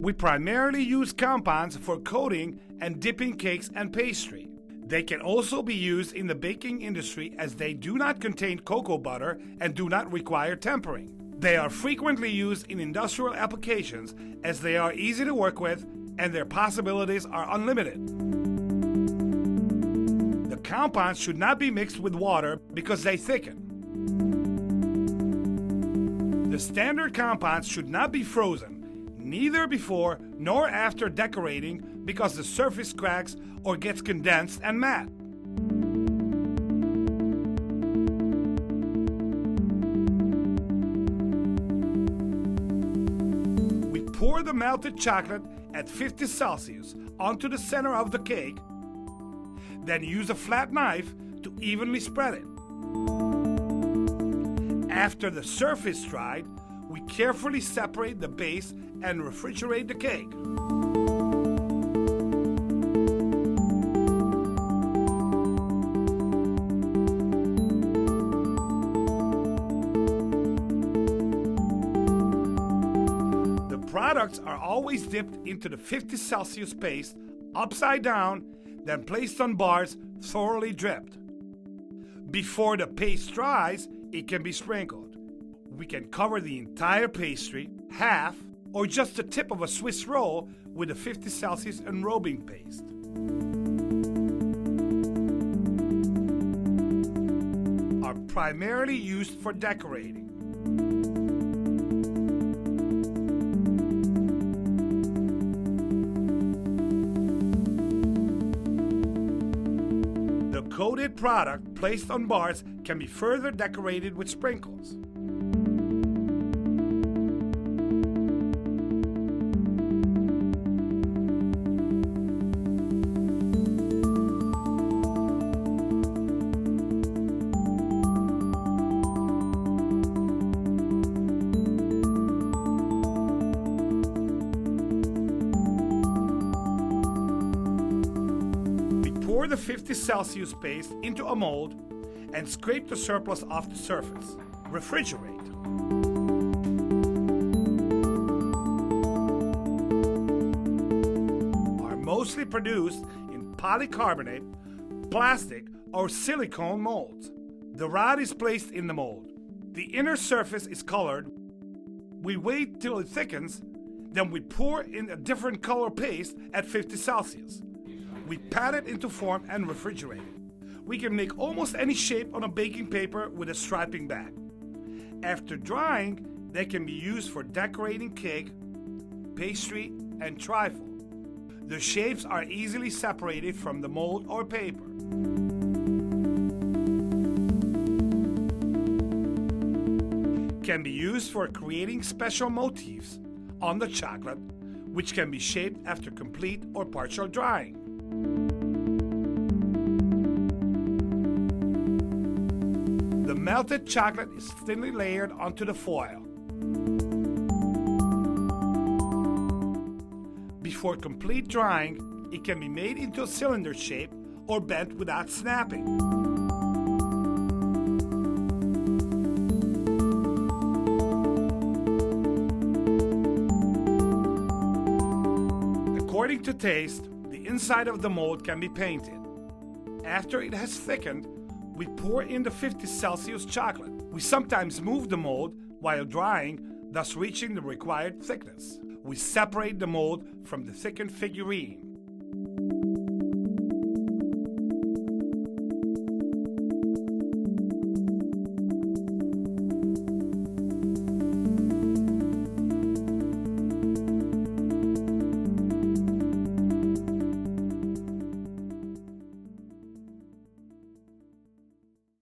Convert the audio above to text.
We primarily use compounds for coating and dipping cakes and pastry. They can also be used in the baking industry as they do not contain cocoa butter and do not require tempering. They are frequently used in industrial applications as they are easy to work with and their possibilities are unlimited. The compounds should not be mixed with water because they thicken. The standard compounds should not be frozen, neither before nor after decorating because the surface cracks or gets condensed and matte. We pour the melted chocolate at 50 Celsius onto the center of the cake, then use a flat knife to evenly spread it. After the surface dried, we carefully separate the base and refrigerate the cake. The products are always dipped into the 50 Celsius paste upside down, then placed on bars thoroughly dripped. Before the paste dries, it can be sprinkled. We can cover the entire pastry, half, or just the tip of a Swiss roll with the 50 Celsius enrobing paste. Are primarily used for decorating. The coated product placed on bars can be further decorated with sprinkles. Pour the 50 Celsius paste into a mold and scrape the surplus off the surface. Refrigerate. Are mostly produced in polycarbonate, plastic, or silicone molds. The rod is placed in the mold. The inner surface is colored. We wait till it thickens, then we pour in a different color paste at 50 Celsius. We pat it into form and refrigerate it. We can make almost any shape on a baking paper with a striping back. After drying, they can be used for decorating cake, pastry, and trifle. The shapes are easily separated from the mold or paper. Can be used for creating special motifs on the chocolate, which can be shaped after complete or partial drying. The melted chocolate is thinly layered onto the foil. Before complete drying, it can be made into a cylinder shape or bent without snapping. According to taste, the inside of the mold can be painted. After it has thickened, we pour in the 50 Celsius chocolate. We sometimes move the mold while drying, thus reaching the required thickness. We separate the mold from the thickened figurine.